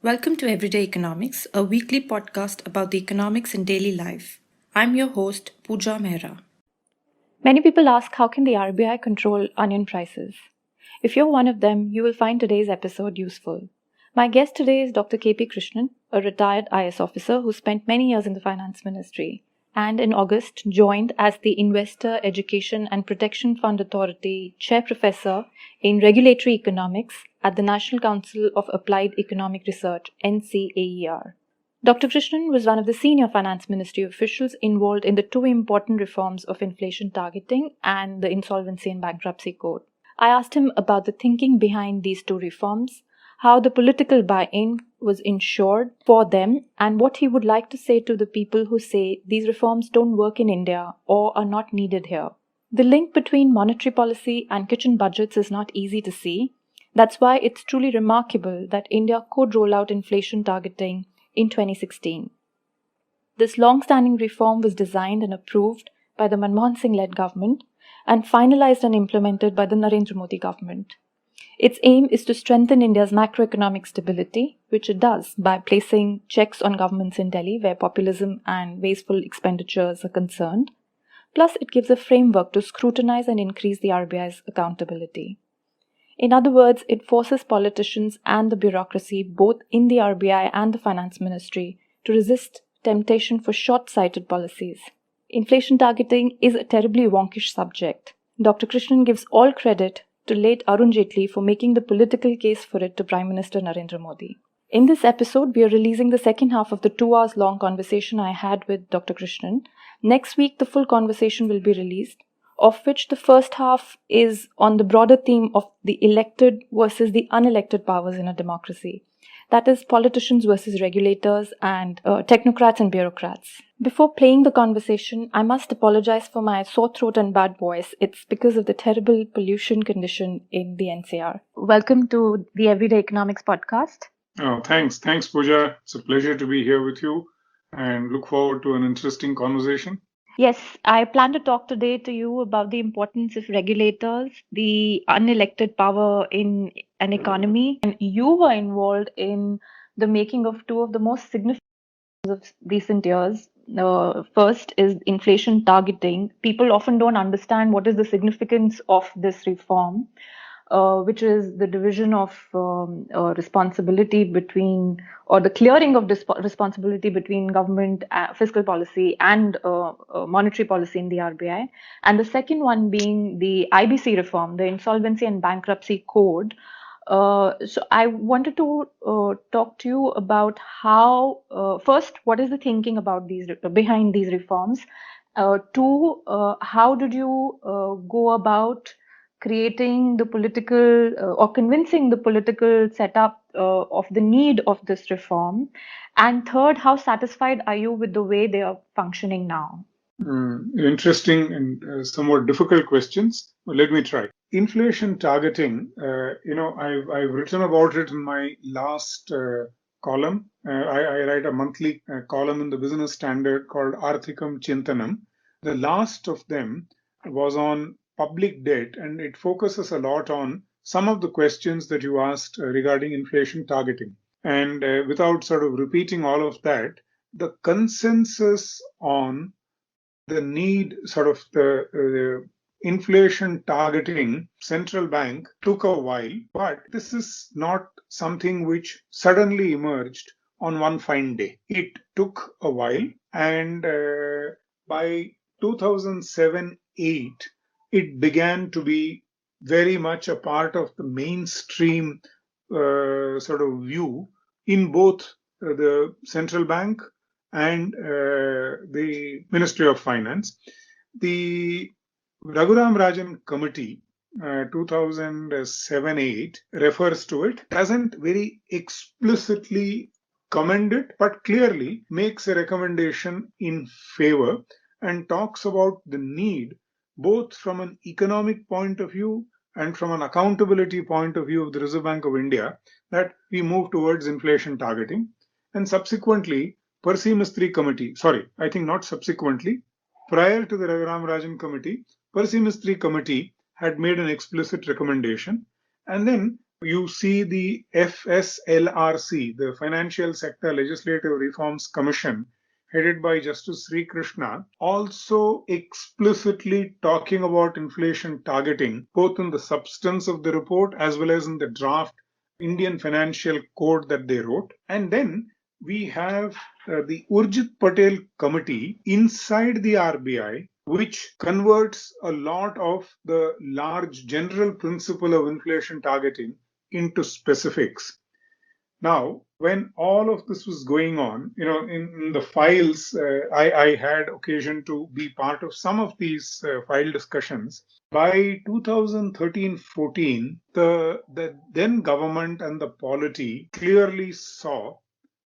Welcome to Everyday Economics, a weekly podcast about the economics in daily life. I'm your host, Pooja Mehra. Many people ask, how can the RBI control onion prices? If you're one of them, you will find today's episode useful. My guest today is Dr. K.P. Krishnan, a retired IS officer who spent many years in the finance ministry and in August joined as the Investor Education and Protection Fund Authority Chair Professor in Regulatory Economics at the National Council of Applied Economic Research, NCAER. Dr. Krishnan was one of the senior finance ministry officials involved in the two important reforms of inflation targeting and the Insolvency and Bankruptcy Code. I asked him about the thinking behind these two reforms, how the political buy-in was ensured for them, and what he would like to say to the people who say these reforms don't work in India or are not needed here. The link between monetary policy and kitchen budgets is not easy to see. That's why it's truly remarkable that India could roll out inflation targeting in 2016. This long-standing reform was designed and approved by the Manmohan Singh-led government and finalized and implemented by the Narendra Modi government. Its aim is to strengthen India's macroeconomic stability, which it does by placing checks on governments in Delhi where populism and wasteful expenditures are concerned. Plus, it gives a framework to scrutinize and increase the RBI's accountability. In other words, it forces politicians and the bureaucracy, both in the RBI and the finance ministry, to resist temptation for short-sighted policies. Inflation targeting is a terribly wonkish subject. Dr. Krishnan gives all credit to late Arun Jaitley for making the political case for it to Prime Minister Narendra Modi. In this episode, we are releasing the second half of the 2 hours long conversation I had with Dr. Krishnan. Next week, the full conversation will be released, of which the first half is on the broader theme of the elected versus the unelected powers in a democracy. That is, politicians versus regulators and technocrats and bureaucrats. Before playing the conversation, I must apologize for my sore throat and bad voice. It's because of the terrible pollution condition in the NCR. Welcome to the Everyday Economics podcast. Oh, thanks. Thanks, Pooja. It's a pleasure to be here with you and look forward to an interesting conversation. Yes, I plan to talk today to you about the importance of regulators, the unelected power in an economy. And you were involved in the making of two of the most significant of recent years. First is inflation targeting. People often don't understand what is the significance of this reform, which is the division of responsibility between, or the clearing of responsibility between government, fiscal policy, and monetary policy in the RBI. And the second one being the IBC reform, the Insolvency and Bankruptcy Code. So I wanted to talk to you about how, first, what is the thinking about behind these reforms? Two, how did you go about creating the political or convincing the political setup of the need of this reform? And third, how satisfied are you with the way they are functioning now? Interesting and somewhat difficult questions. Well, let me try. Inflation targeting, I've written about it in my last column. I write a monthly column in the Business Standard called Arthikam Chintanam. The last of them was on public debt, and it focuses a lot on some of the questions that you asked regarding inflation targeting. And without sort of repeating all of that, the consensus on the need, sort of the inflation targeting central bank took a while, but this is not something which suddenly emerged on one fine day. It took a while, and by 2007-8, it began to be very much a part of the mainstream sort of view in both the central bank and the Ministry of Finance. The Raghuram Rajan Committee, 2007-8, refers to it, doesn't very explicitly commend it, but clearly makes a recommendation in favor and talks about the need, both from an economic point of view and from an accountability point of view of the Reserve Bank of India, that we move towards inflation targeting. And subsequently, Percy Mistry Committee, I think not subsequently, prior to the Raghuram Rajan Committee, Percy Mistry Committee had made an explicit recommendation. And then you see the FSLRC, the Financial Sector Legislative Reforms Commission, headed by Justice Sri Krishna, also explicitly talking about inflation targeting, both in the substance of the report as well as in the draft Indian Financial Code that they wrote. And then we have the Urjit Patel Committee inside the RBI, which converts a lot of the large general principle of inflation targeting into specifics. Now, when all of this was going on, in the files, I had occasion to be part of some of these file discussions. By 2013-14, the then government and the polity clearly saw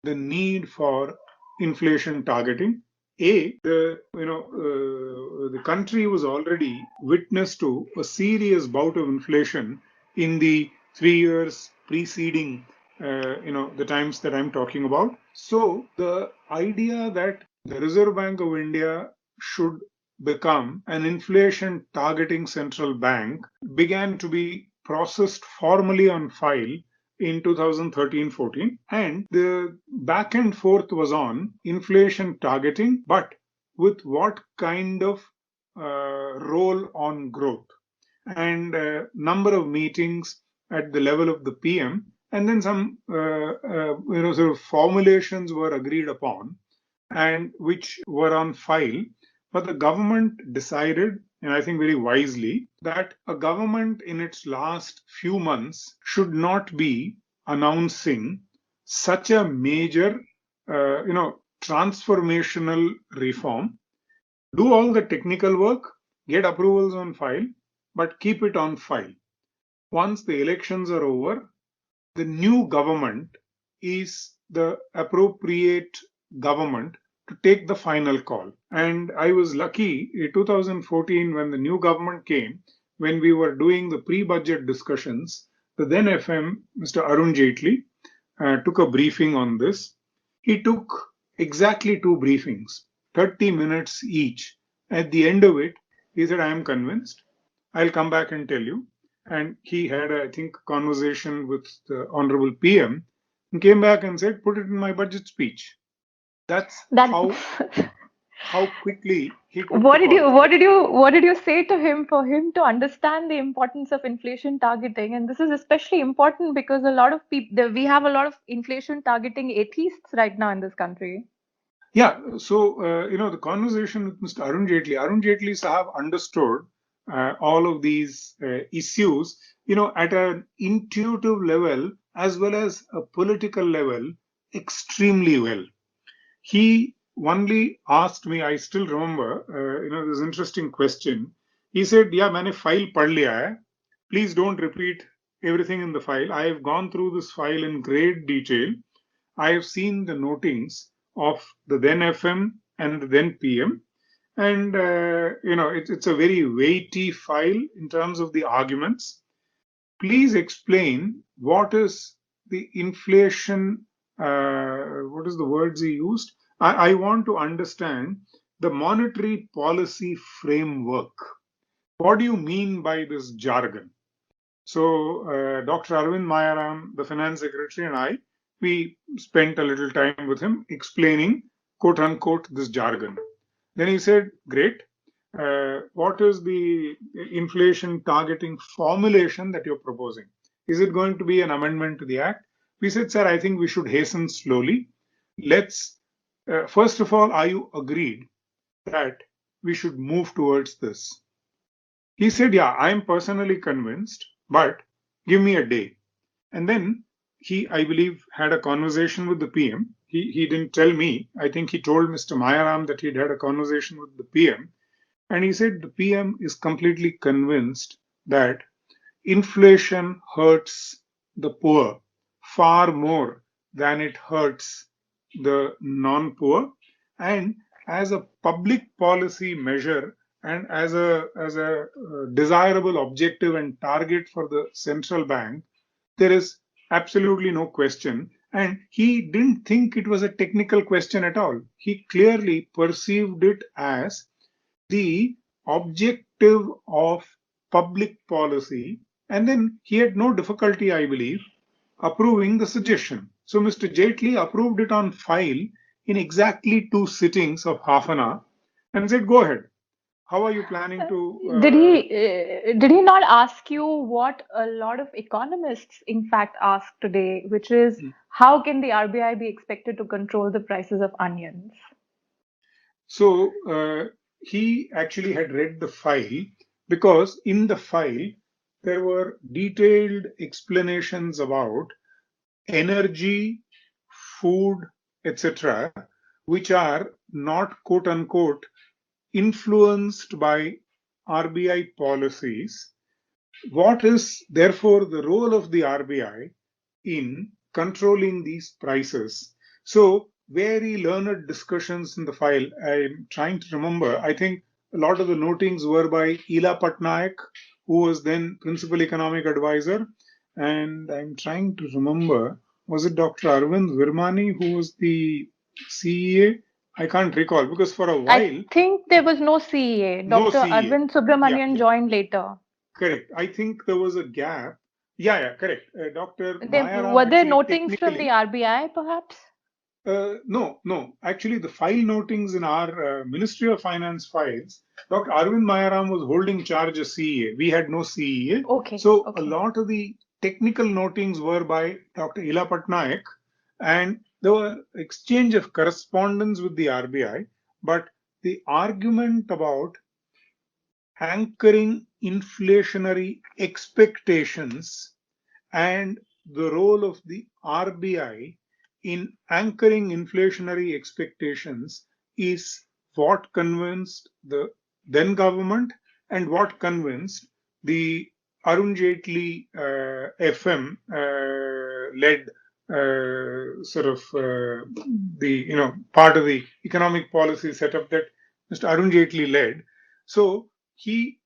the need for inflation targeting. The country was already witness to a serious bout of inflation in the 3 years preceding, the times that I'm talking about. So the idea that the Reserve Bank of India should become an inflation targeting central bank began to be processed formally on file in 2013-14, and the back and forth was on inflation targeting, but with what kind of role on growth, and number of meetings at the level of the PM, and then some sort of formulations were agreed upon and which were on file. But the government decided, and I think very wisely, that a government in its last few months should not be announcing such a major, transformational reform. Do all the technical work, get approvals on file, but keep it on file. Once the elections are over, the new government is the appropriate government to take the final call. And I was lucky in 2014 when the new government came, when we were doing the pre-budget discussions, the then FM, Mr. Arun Jaitley, took a briefing on this. He took exactly 2 briefings, 30 minutes each. At the end of it, he said, I am convinced. I'll come back and tell you. And he had, I think, a conversation with the Honorable PM and came back and said, put it in my budget speech. That's That how quickly he took what the did you call. what did you say to him for him to understand the importance of inflation targeting? And this is especially important because a lot of people we have a lot of inflation targeting atheists right now in this country. Yeah, so the conversation with Mr. Arun Jaitley Sahab understood all of these issues, at an intuitive level as well as a political level extremely well. He only asked me, I still remember, this interesting question. He said, yeah, मैंने file पढ़ लिया है. Please don't repeat everything in the file. I have gone through this file in great detail. I have seen the notings of the then FM and the then PM. And, it's a very weighty file in terms of the arguments. Please explain what is the inflation, what is the words he used? I want to understand the monetary policy framework. What do you mean by this jargon? So Dr. Arvind Mayaram, the finance secretary, and I, we spent a little time with him explaining, quote unquote, this jargon. Then he said, great. What is the inflation targeting formulation that you're proposing? Is it going to be an amendment to the act? We said, sir, I think we should hasten slowly. Let's, first of all, are you agreed that we should move towards this? He said, yeah, I'm personally convinced, but give me a day. And then he, I believe, had a conversation with the PM. He didn't tell me. I think he told Mr. Mayaram that he'd had a conversation with the PM. And he said the PM is completely convinced that inflation hurts the poor far more than it hurts the non-poor. And as a public policy measure and as a desirable objective and target for the central bank, there is absolutely no question. And he didn't think it was a technical question at all. He clearly perceived it as the objective of public policy And then he had no difficulty, I believe, approving the suggestion. So Mr. Jaitley approved it on file in exactly 2 sittings of half an hour and said, go ahead. How are you planning Did he not ask you what a lot of economists in fact ask today, which is how can the RBI be expected to control the prices of onions? So he actually had read the file because in the file there were detailed explanations about energy, food, etc., which are not quote unquote influenced by RBI policies. What is therefore the role of the RBI in controlling these prices? So, very learned discussions in the file. I'm trying to remember. I think a lot of the notings were by Ela Patnaik, who was then principal economic advisor. And I'm trying to remember, was it Dr. Arvind Virmani who was the CEA? I can't recall because for a I while, think there was no CEA. no Dr. CEA. Arvind Yeah, Subramanian joined later. correct. I think there was a gap. Yeah, correct. Dr. Were Mayaram there actually notings from the technically, RBI, perhaps? no. Actually, the file notings in our Ministry of Finance files, Dr. Arvind Mayaram was holding charge as CEA. We had no CEA. Okay, So a okay. lot of the technical notings were by Dr. Ela Patnaik, and there were exchange of correspondence with the RBI. But the argument about anchoring inflationary expectations and the role of the RBI in anchoring inflationary expectations is what convinced the then government and what convinced the Arun Jaitley FM led sort of the part of the economic policy setup that Mr. Arun Jaitley led. So he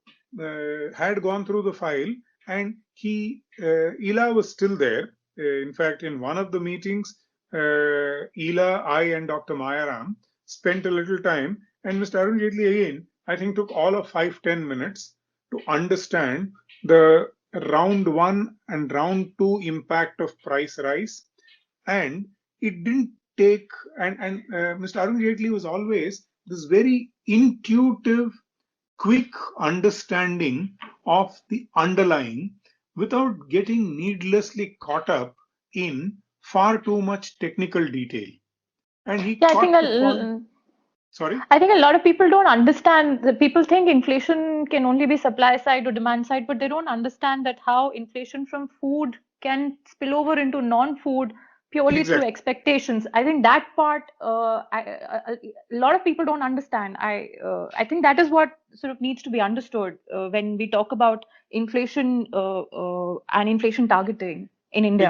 had gone through the file and Ela was still there. In fact, in one of the meetings, Ela, I, and Dr. Mayaram spent a little time, and Mr. Arun Jaitley again, I think, took all of 5-10 minutes to understand the round one and round two impact of price rise. And it didn't take, and Mr. Arun Jaitley was always this very intuitive, quick understanding of the underlying without getting needlessly caught up in far too much technical detail. And he Yeah, caught the point. Sorry? I think a lot of people don't understand. People think inflation can only be supply side or demand side, but they don't understand that how inflation from food can spill over into non-food purely through Exactly. expectations. I think that part, a lot of people don't understand. I think that is what sort of needs to be understood when we talk about inflation and inflation targeting in India.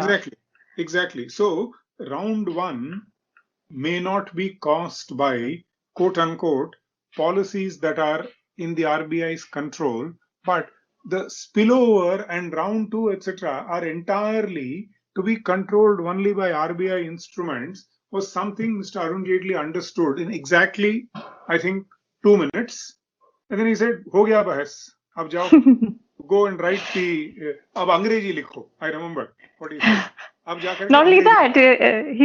Exactly. So round one may not be caused by quote unquote policies that are in the RBI's control, but the spillover and round two, etc., are entirely to be controlled only by RBI instruments was something Mr. Arun Jaitley understood in exactly, I think, 2 minutes. And then he said, "Ho gaya bahas, ab jao, go and write the, ab Angrezi likho." I remember what he said. Ab ja karke Not only Angrezi. that,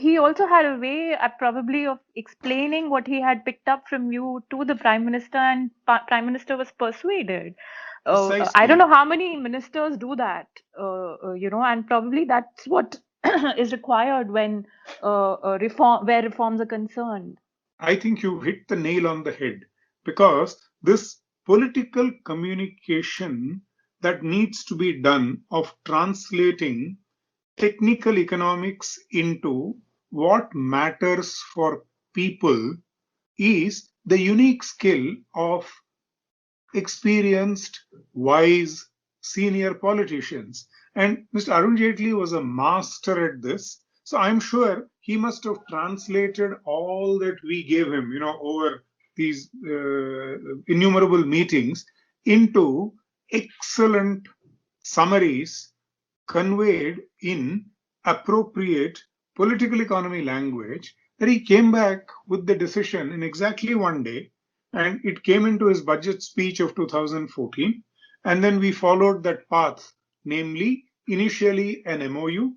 he also had a way, probably, of explaining what he had picked up from you to the Prime Minister, and Prime Minister was persuaded. I don't Precisely. know how many ministers do that, and probably that's what is required when where reforms are concerned. I think you hit the nail on the head because this political communication that needs to be done of translating technical economics into what matters for people is the unique skill of experienced, wise, senior politicians. And Mr. Arun Jaitley was a master at this. So I'm sure he must have translated all that we gave him, over these innumerable meetings into excellent summaries conveyed in appropriate political economy language that he came back with the decision in exactly one day, and it came into his budget speech of 2014. And then we followed that path, namely initially an MOU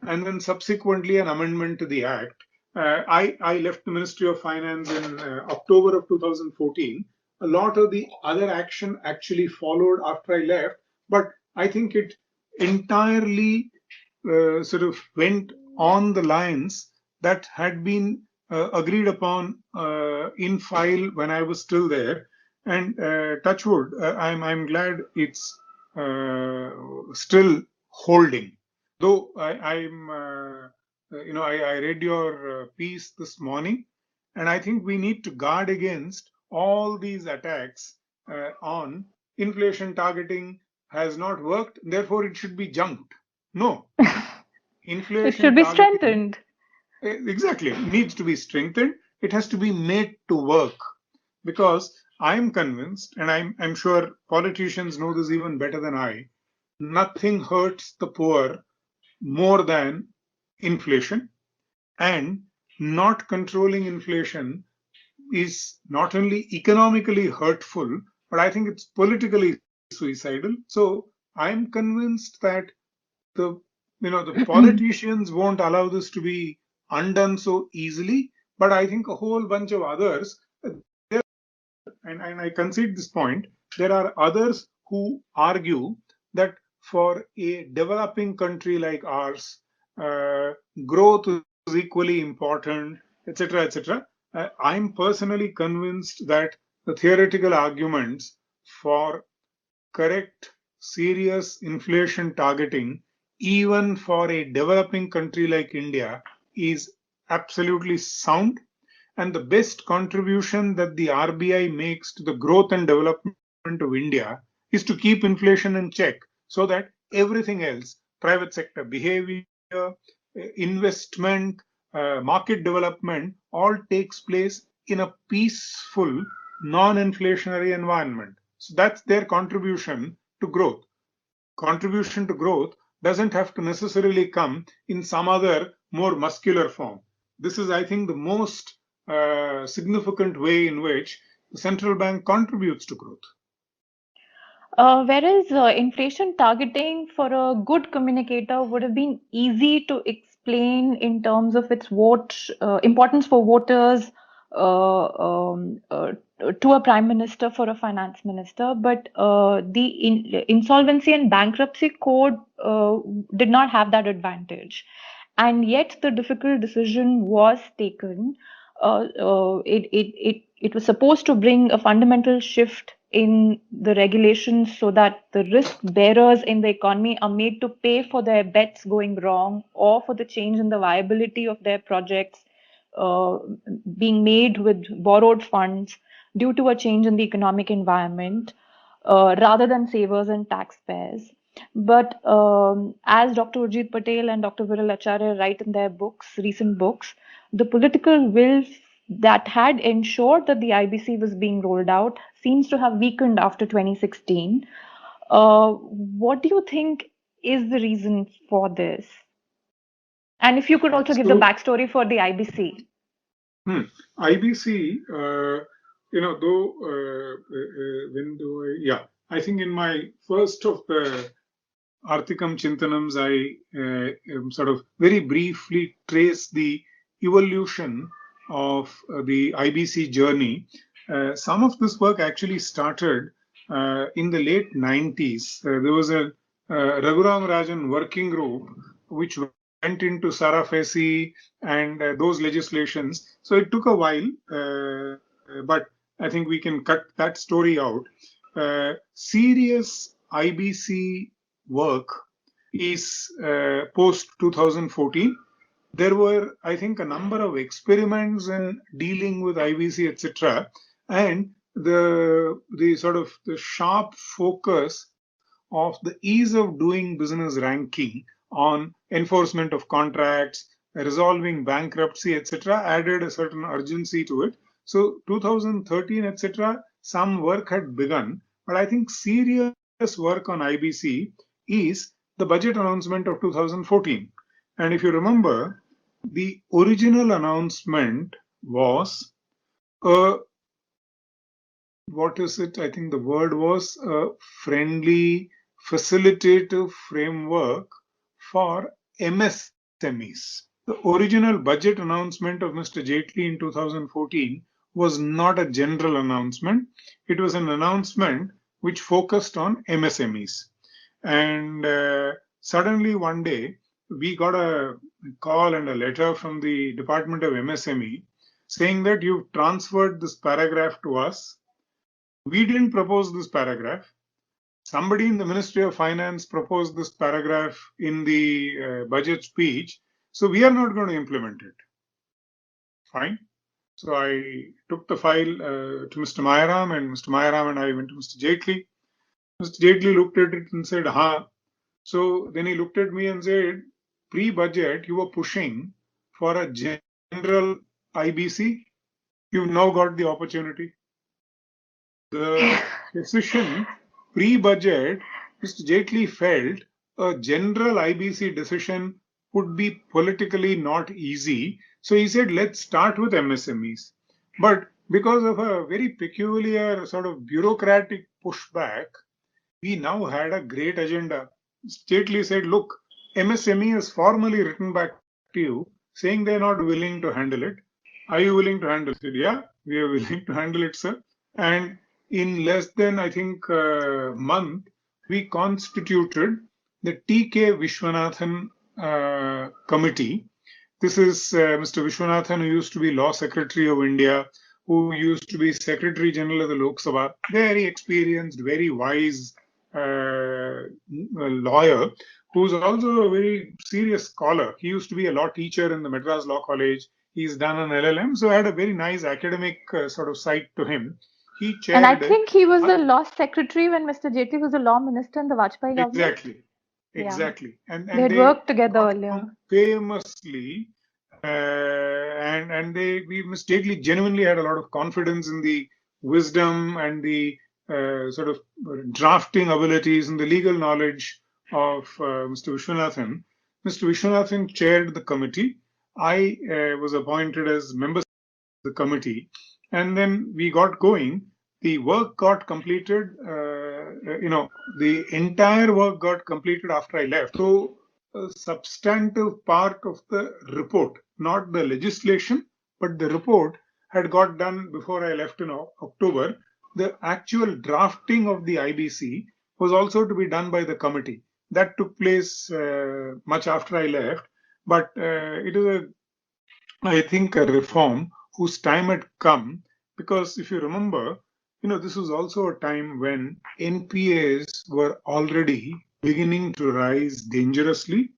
and then subsequently an amendment to the Act. I left the Ministry of Finance in October of 2014. A lot of the other action actually followed after I left, but I think it entirely sort of went on the lines that had been agreed upon in file when I was still there. And touchwood, I'm glad it's still holding. Though I read your piece this morning, and I think we need to guard against all these attacks on inflation targeting has not worked, therefore it should be junked. No, It should inflation be targeting strengthened. exactly needs to be strengthened. It has to be made to work because I'm convinced, and I'm sure politicians know this even better than I, nothing hurts the poor more than inflation, and not controlling inflation is not only economically hurtful, but I think it's politically suicidal. So I'm convinced that the the politicians won't allow this to be undone so easily, but I think a whole bunch of others, and I concede this point, there are others who argue that for a developing country like ours, growth is equally important, etc., etc. I'm personally convinced that the theoretical arguments for correct, serious inflation targeting, even for a developing country like India, is absolutely sound. And the best contribution that the RBI makes to the growth and development of India is to keep inflation in check so that everything else, private sector behavior, investment, market development, all takes place in a peaceful, non inflationary environment. So that's their contribution to growth. Contribution to growth doesn't have to necessarily come in some other more muscular form. This is, I think, the most significant way in which the central bank contributes to growth. Whereas inflation targeting for a good communicator would have been easy to explain in terms of its importance for voters, to a prime minister, for a finance minister, but the insolvency and bankruptcy code did not have that advantage, and yet the difficult decision was taken. It was supposed to bring a fundamental shift in the regulations so that the risk bearers in the economy are made to pay for their bets going wrong or for the change in the viability of their projects uh, being made with borrowed funds due to a change in the economic environment, rather than savers and taxpayers. But as Dr. Urjit Patel and Dr. Viral Acharya write in their recent books, the political will that had ensured that the IBC was being rolled out seems to have weakened after 2016. What do you think is the reason for this? And if you could also give the So, backstory for the IBC. IBC, though, when do yeah, I think in my first of the Arthikam Chintanams, I sort of very briefly trace the evolution of the IBC journey. Some of this work actually started in the late 90s. There was a Raghuram Rajan working group which went into Sarafesi and those legislations. So it took a while, but I think we can cut that story out. Serious IBC work is post 2014. There were, I think, a number of experiments in dealing with IBC, etc., and the sort of the sharp focus of the ease of doing business ranking on enforcement of contracts, resolving bankruptcy, etc., added a certain urgency to it. So 2013, etc., some work had begun, but I think serious work on IBC is the budget announcement of 2014. And if you remember, the original announcement was a what is it? I think the word was a friendly, facilitative framework for MSMEs. The original budget announcement of Mr. Jaitley in 2014 was not a general announcement. It was an announcement which focused on MSMEs. And suddenly one day, we got a call and a letter from the Department of MSME saying that you've transferred this paragraph to us. We didn't propose this paragraph. Somebody in the Ministry of Finance proposed this paragraph in the budget speech. So we are not going to implement it. Fine. So I took the file to Mr. Mayaram, and Mr. Mayaram and I went to Mr. Jaitley. Mr. Jaitley looked at it and said, "Ha." So then he looked at me and said, pre-budget, you were pushing for a general IBC. You've now got the opportunity. The decision pre-budget, Mr. Jaitley felt a general IBC decision would be politically not easy. So he said, let's start with MSMEs. But because of a very peculiar sort of bureaucratic pushback, we now had a great agenda. Jaitley said, look, MSME has formally written back to you saying they're not willing to handle it. Are you willing to handle it? I said, yeah, we are willing to handle it, sir. And in less than, I think, a month, we constituted the TK Vishwanathan committee. This is Mr. Vishwanathan, who used to be Law Secretary of India, who used to be Secretary General of the Lok Sabha, very experienced, very wise lawyer, who's also a very serious scholar. He used to be a law teacher in the Madras Law College. He's done an LLM, so I had a very nice academic sort of side to him. He chaired. And I think he was the law secretary when Mr. Jaitley was the law minister in the Vajpayee government. Exactly. Yeah. And they had worked together earlier. Famously, and we Ms. Jaitley genuinely had a lot of confidence in the wisdom and the sort of drafting abilities and the legal knowledge of Mr. Vishwanathan. Mr. Vishwanathan chaired the committee. I was appointed as member of the committee, and then we got going. The work got completed. The entire work got completed after I left. So a substantive part of the report, not the legislation, but the report had got done before I left in October. The actual drafting of the IBC was also to be done by the committee. That took place much after I left, but it is I think, a reform whose time had come, because if you remember, this was also a time when NPAs were already beginning to rise dangerously,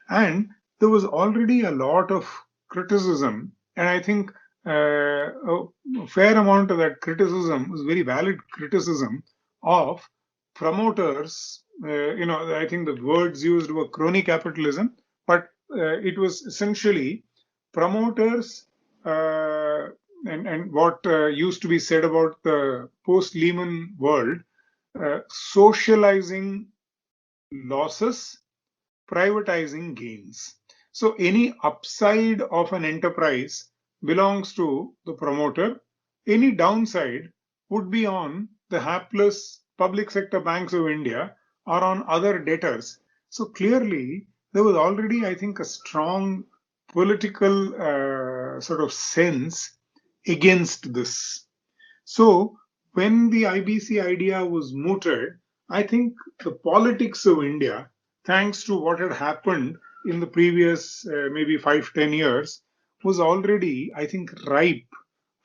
and there was already a lot of criticism, and I think a fair amount of that criticism was very valid criticism of promoters. I think the words used were crony capitalism, but it was essentially promoters and what used to be said about the post-Lehman world, socializing losses, privatizing gains. So any upside of an enterprise belongs to the promoter. Any downside would be on the hapless public sector banks of India or on other debtors. So clearly, there was already, I think, a strong political sort of sense against this. So when the IBC idea was mooted, I think the politics of India, thanks to what had happened in the previous maybe 5-10 years, was already, I think, ripe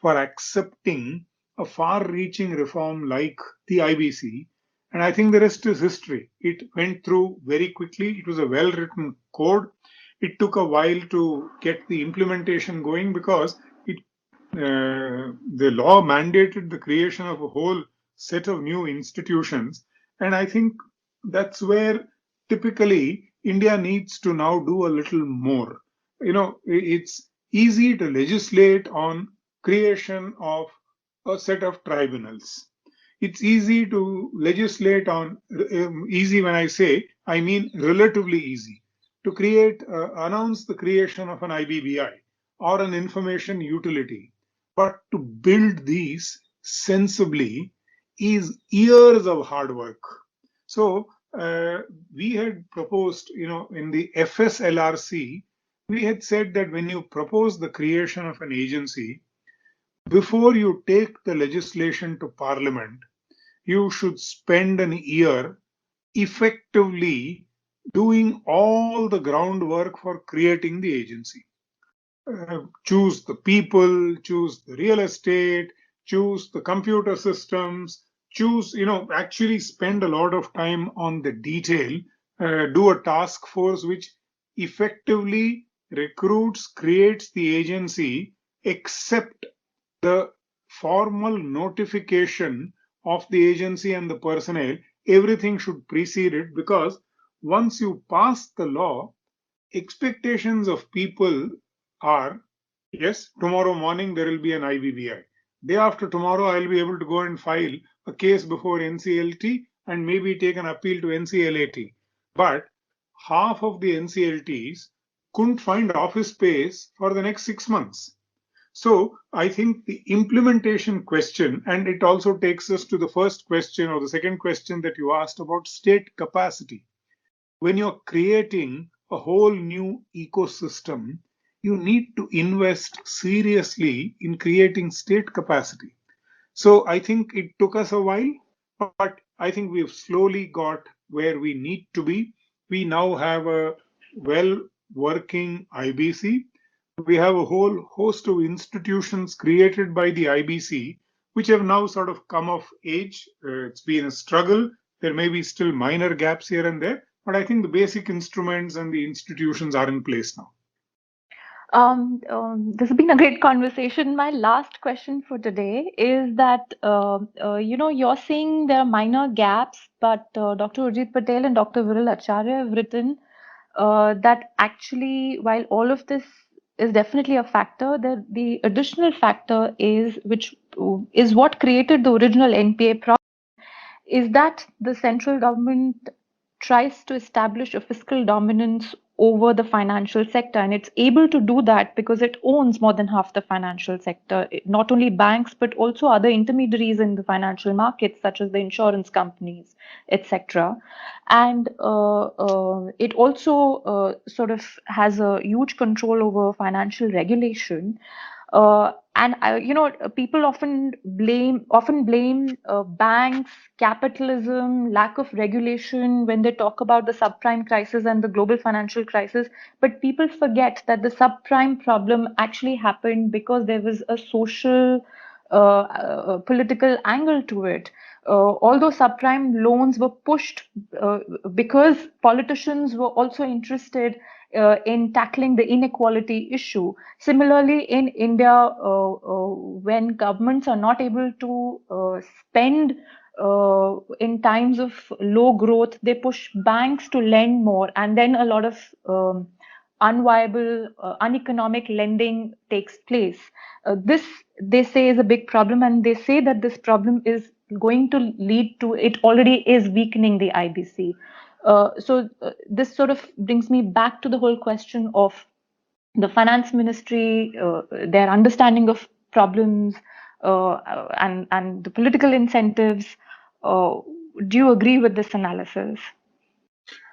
for accepting a far-reaching reform like the IBC. And I think the rest is history. It went through very quickly. It was a well-written code. It took a while to get the implementation going because the law mandated the creation of a whole set of new institutions. And I think that's where typically India needs to now do a little more. It's easy to legislate on creation of a set of tribunals. It's easy to legislate on, easy when I say, I mean relatively easy, to announce the creation of an IBBI or an information utility. But to build these sensibly is years of hard work. So we had proposed, in the FSLRC, we had said that when you propose the creation of an agency, before you take the legislation to Parliament, you should spend an year effectively doing all the groundwork for creating the agency. Choose the people, choose the real estate, choose the computer systems, actually spend a lot of time on the detail, do a task force which effectively recruits, creates the agency, accept the formal notification of the agency and the personnel. Everything should precede it, because once you pass the law, expectations of people are, yes, tomorrow morning there will be an IBBI. Day after tomorrow, I'll be able to go and file a case before NCLT and maybe take an appeal to NCLAT. But half of the NCLTs couldn't find office space for the next 6 months. So I think the implementation question, and it also takes us to the first question or the second question that you asked about state capacity. When you're creating a whole new ecosystem, you need to invest seriously in creating state capacity. So I think it took us a while, but I think we've slowly got where we need to be. We now have a well working IBC. We have a whole host of institutions created by the IBC, which have now sort of come of age. It's been a struggle. There may be still minor gaps here and there, but I think the basic instruments and the institutions are in place now. This has been a great conversation. My last question for today is that, you're saying there are minor gaps, but Dr. Urjit Patel and Dr. Viral Acharya have written that actually, while all of this is definitely a factor, the additional factor is, which is what created the original NPA problem, is that the central government tries to establish a fiscal dominance over the financial sector, and it's able to do that because it owns more than half the financial sector, not only banks but also other intermediaries in the financial markets such as the insurance companies, etc. And it also sort of has a huge control over financial regulation. And people often blame banks, capitalism, lack of regulation when they talk about the subprime crisis and the global financial crisis. But people forget that the subprime problem actually happened because there was a social, political angle to it. Although subprime loans were pushed because politicians were also interested in tackling the inequality issue. Similarly, in India, when governments are not able to spend in times of low growth, they push banks to lend more, and then a lot of unviable, uneconomic lending takes place. This, they say, is a big problem, and they say that this problem is going to lead to, it already is weakening the IBC. This sort of brings me back to the whole question of the finance ministry, their understanding of problems, and the political incentives. Do you agree with this analysis?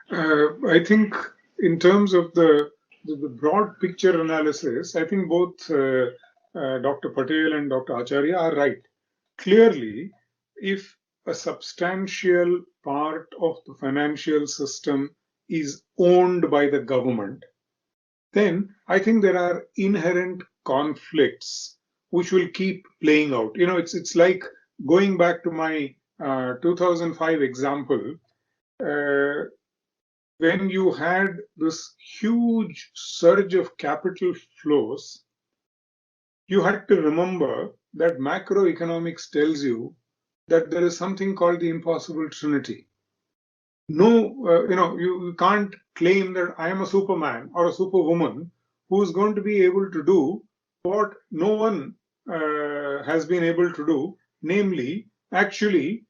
I think in terms of the broad picture analysis, I think both Dr. Patel and Dr. Acharya are right. Clearly, if a substantial part of the financial system is owned by the government, then I think there are inherent conflicts which will keep playing out. It's like going back to my 2005 example. When you had this huge surge of capital flows, you had to remember that macroeconomics tells you that there is something called the impossible trinity. You can't claim that I am a superman or a superwoman who is going to be able to do what no one has been able to do, namely, actually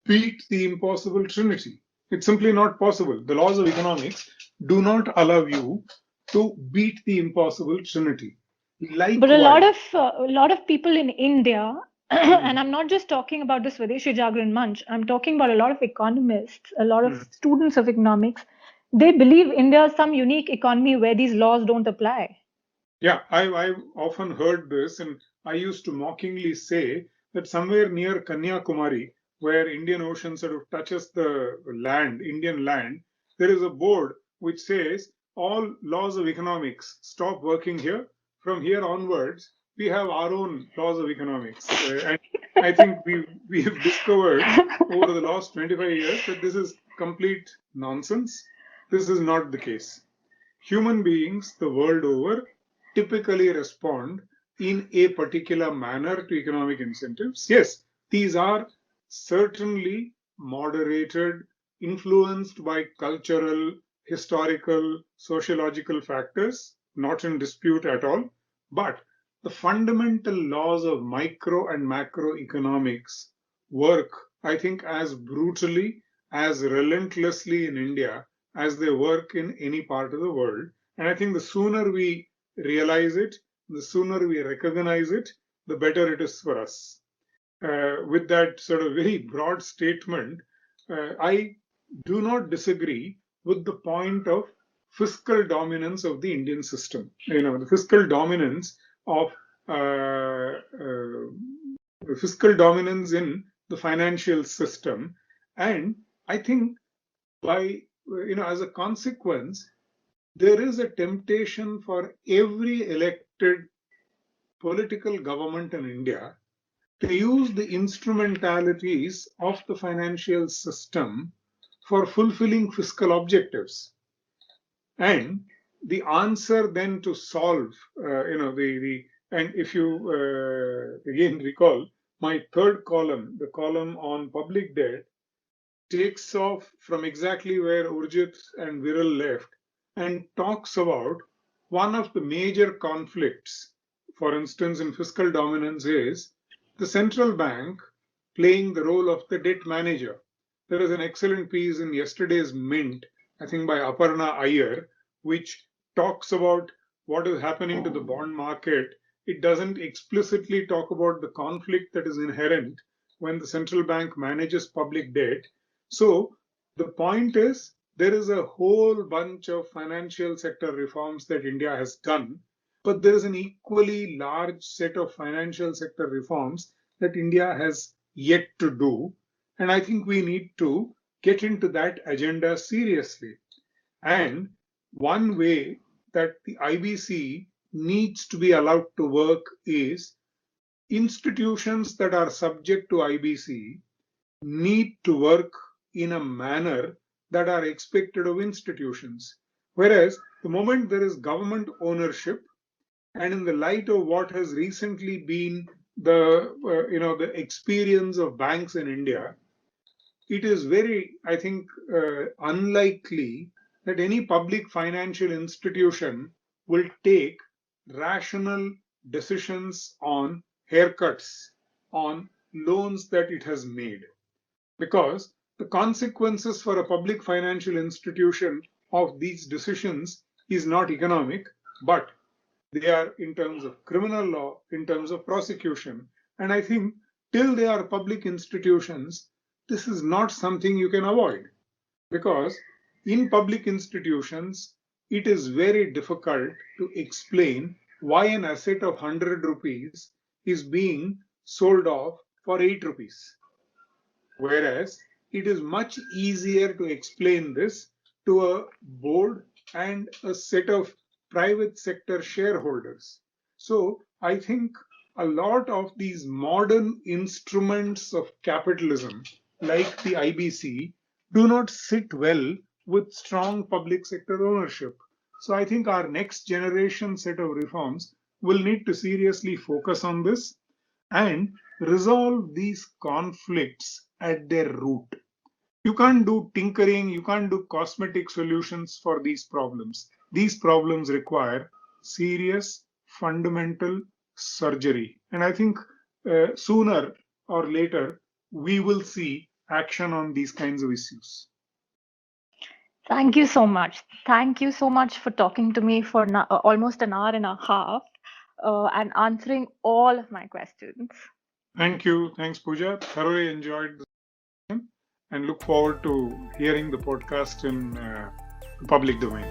beat the impossible trinity. It's simply not possible. The laws of economics do not allow you to beat the impossible trinity. But a Likewise, lot of people in India And I'm not just talking about the Swadeshi Jagran Manch. I'm talking about a lot of economists, a lot of students of economics. They believe India is some unique economy where these laws don't apply. Yeah, I've often heard this, and I used to mockingly say that somewhere near Kanyakumari, where Indian Ocean sort of touches the land, Indian land, there is a board which says all laws of economics stop working here. From here onwards, we have our own laws of economics. And I think we've discovered over the last 25 years that this is complete nonsense. This is not the case. Human beings the world over typically respond in a particular manner to economic incentives. Yes, these are certainly moderated, influenced by cultural, historical, sociological factors, not in dispute at all. But the fundamental laws of micro and macroeconomics work, I think, as brutally, as relentlessly in India as they work in any part of the world. And I think the sooner we realize it, the sooner we recognize it, the better it is for us. With that sort of very broad statement, I do not disagree with the point of fiscal dominance of the Indian system. The fiscal dominance of fiscal dominance in the financial system, and I think by as a consequence, there is a temptation for every elected political government in India to use the instrumentalities of the financial system for fulfilling fiscal objectives. And the answer then to solve, and if you again recall my third column, the column on public debt, takes off from exactly where Urjit and Viral left and talks about one of the major conflicts, for instance, in fiscal dominance, is the central bank playing the role of the debt manager. There is an excellent piece in yesterday's Mint, I think by Aparna Iyer, which talks about what is happening to the bond market. It doesn't explicitly talk about the conflict that is inherent when the central bank manages public debt. So the point is, there is a whole bunch of financial sector reforms that India has done, but there is an equally large set of financial sector reforms that India has yet to do. And I think we need to get into that agenda seriously. And one way that the IBC needs to be allowed to work is institutions that are subject to IBC need to work in a manner that are expected of institutions. Whereas the moment there is government ownership, and in the light of what has recently been the experience of banks in India, it is very, I think, unlikely that any public financial institution will take rational decisions on haircuts on loans that it has made, because the consequences for a public financial institution of these decisions is not economic, but they are in terms of criminal law, in terms of prosecution. And I think till they are public institutions, this is not something you can avoid, because in public institutions, it is very difficult to explain why an asset of 100 rupees is being sold off for 8 rupees. Whereas it is much easier to explain this to a board and a set of private sector shareholders. So I think a lot of these modern instruments of capitalism, like the IBC, do not sit well with strong public sector ownership. So I think our next generation set of reforms will need to seriously focus on this and resolve these conflicts at their root. You can't do tinkering, you can't do cosmetic solutions for these problems. These problems require serious, fundamental surgery. And I think sooner or later, we will see action on these kinds of issues. Thank you so much. Thank you so much for talking to me for almost an hour and a half and answering all of my questions. Thank you. Thanks, Pooja. Thoroughly enjoyed this and look forward to hearing the podcast in public domain.